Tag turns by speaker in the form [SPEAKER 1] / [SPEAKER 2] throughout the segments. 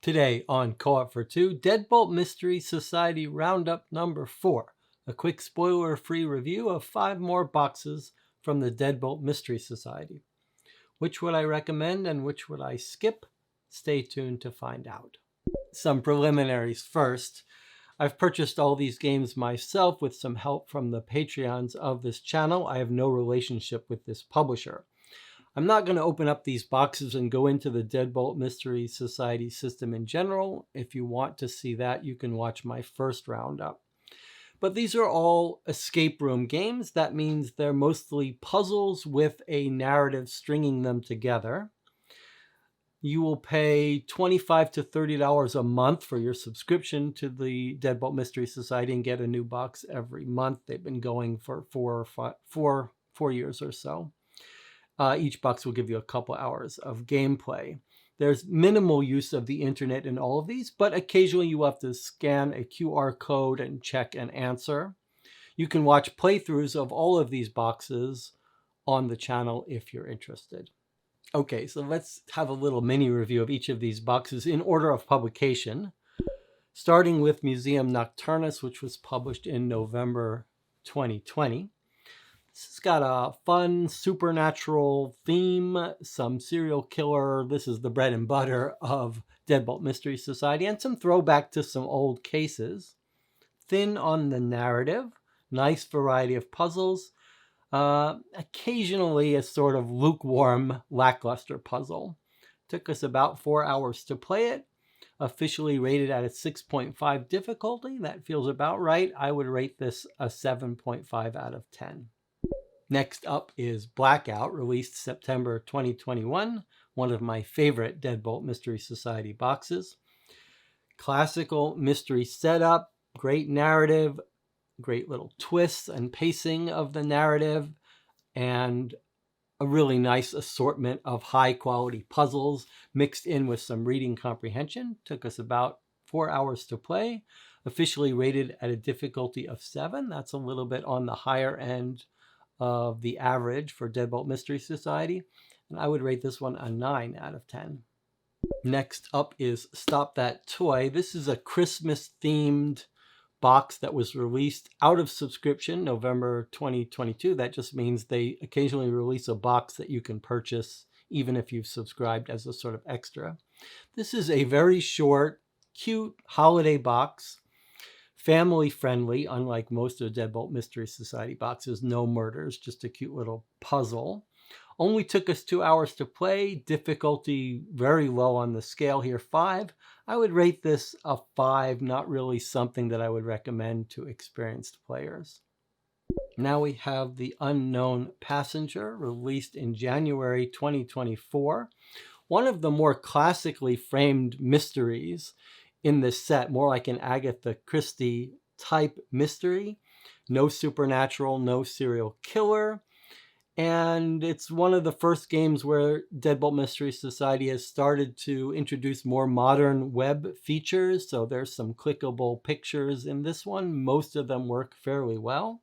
[SPEAKER 1] Today on Co-op for Two, Deadbolt Mystery Society Roundup number 4. A quick spoiler-free review of 5 more boxes from the Deadbolt Mystery Society. Which would I recommend and which would I skip? Stay tuned to find out. Some preliminaries first. I've purchased all these games myself with some help from the Patreons of this channel. I have no relationship with this publisher. I'm not going to open up these boxes and go into the Deadbolt Mystery Society system in general. If you want to see that, you can watch my first roundup. But these are all escape room games. That means they're mostly puzzles with a narrative stringing them together. You will pay $25 to $30 a month for your subscription to the Deadbolt Mystery Society and get a new box every month. They've been going for 4 years or so. Each box will give you a couple hours of gameplay. There's minimal use of the internet in all of these, but occasionally you have to scan a QR code and check an answer. You can watch playthroughs of all of these boxes on the channel if you're interested. Okay, so let's have a little mini review of each of these boxes in order of publication. Starting with Museum Nocturnus, which was published in November 2020. This has got a fun supernatural theme, some serial killer. This is the bread and butter of Deadbolt Mystery Society, and some throwback to some old cases. Thin on the narrative, nice variety of puzzles. Occasionally a sort of lukewarm, lackluster puzzle. Took us about 4 hours to play it. Officially rated at a 6.5 difficulty. That feels about right. I would rate this a 7.5 out of 10. Next up is Blackout, released September 2021, one of my favorite Deadbolt Mystery Society boxes. Classical mystery setup, great narrative, great little twists and pacing of the narrative, and a really nice assortment of high-quality puzzles mixed in with some reading comprehension. Took us about 4 hours to play. Officially rated at a difficulty of 7. That's a little bit on the higher end of the average for Deadbolt Mystery Society, and I would rate this one a 9 out of 10. Next up is Stop That Toy. This is a Christmas-themed box that was released out of subscription November 2022. That just means they occasionally release a box that you can purchase even if you've subscribed as a sort of extra. This is a very short, cute holiday box. Family friendly, unlike most of the Deadbolt Mystery Society boxes. No murders, just a cute little puzzle. Only took us 2 hours to play. Difficulty very low on the scale here, 5. I would rate this a 5, not really something that I would recommend to experienced players. Now we have The Unknown Passenger, released in January 2024. One of the more classically framed mysteries in this set, more like an Agatha Christie type mystery. No supernatural, no serial killer. And it's one of the first games where Deadbolt Mystery Society has started to introduce more modern web features. So there's some clickable pictures in this one. Most of them work fairly well.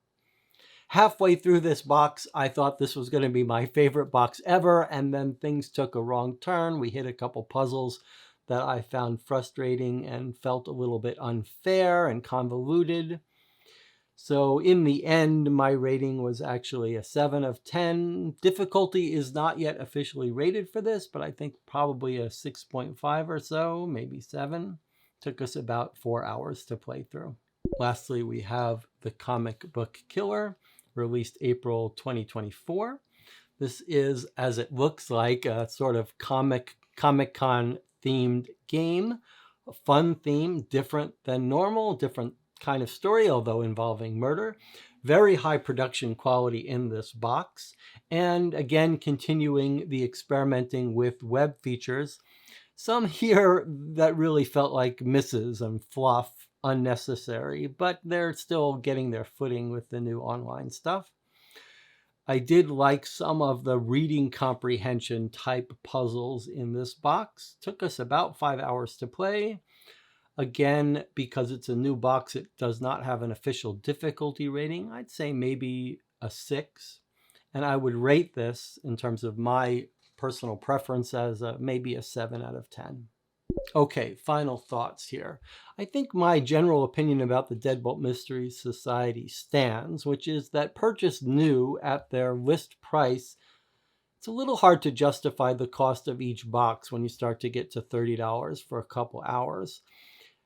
[SPEAKER 1] Halfway through this box, I thought this was going to be my favorite box ever. And then things took a wrong turn. We hit a couple puzzles that I found frustrating and felt a little bit unfair and convoluted. So in the end, my rating was actually a 7 of 10. Difficulty is not yet officially rated for this, but I think probably a 6.5 or so, maybe 7. Took us about 4 hours to play through. Lastly, we have The Comic Book Killer, released April 2024. This is, as it looks like, a sort of Comic-Con themed game. A fun theme, different than normal, different kind of story, although involving murder. Very high production quality in this box. And again, continuing the experimenting with web features. Some here that really felt like misses and fluff, unnecessary, but they're still getting their footing with the new online stuff. I did like some of the reading comprehension type puzzles in this box. Took us about 5 hours to play. Again, because it's a new box, it does not have an official difficulty rating. I'd say maybe a 6. And I would rate this, in terms of my personal preference, as maybe a 7 out of 10. Okay, final thoughts here. I think my general opinion about the Deadbolt Mystery Society stands, which is that purchased new at their list price, it's a little hard to justify the cost of each box when you start to get to $30 for a couple hours.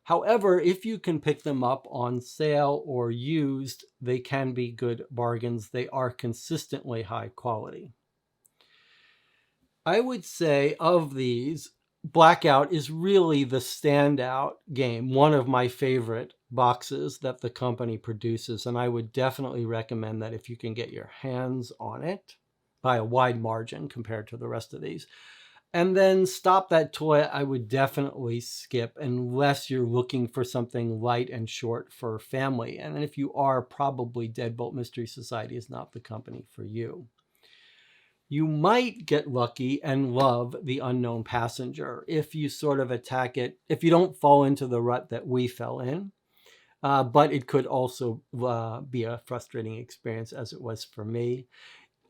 [SPEAKER 1] However, if you can pick them up on sale or used, they can be good bargains. They are consistently high quality. I would say of these, Blackout is really the standout game, one of my favorite boxes that the company produces, and I would definitely recommend that if you can get your hands on it by a wide margin compared to the rest of these. And then Stop That Toy, I would definitely skip unless you're looking for something light and short for family. And if you are, probably Deadbolt Mystery Society is not the company for you. You might get lucky and love The Unknown Passenger if you sort of attack it, if you don't fall into the rut that we fell in. But it could also be a frustrating experience, as it was for me.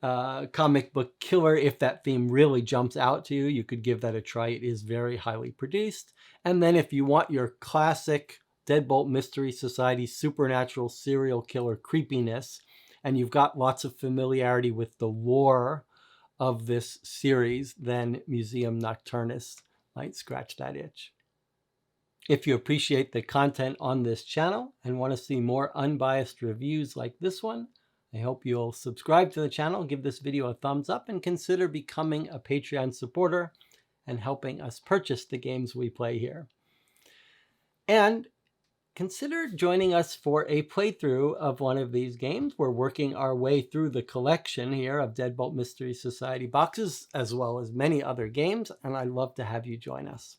[SPEAKER 1] Comic Book Killer, if that theme really jumps out to you, you could give that a try. It is very highly produced. And then if you want your classic Deadbolt Mystery Society supernatural serial killer creepiness, and you've got lots of familiarity with the lore of this series, then Museum Nocturnus might scratch that itch. If you appreciate the content on this channel and want to see more unbiased reviews like this one, I hope you'll subscribe to the channel, give this video a thumbs up, and consider becoming a Patreon supporter and helping us purchase the games we play here. And consider joining us for a playthrough of one of these games. We're working our way through the collection here of Deadbolt Mystery Society boxes, as well as many other games, and I'd love to have you join us.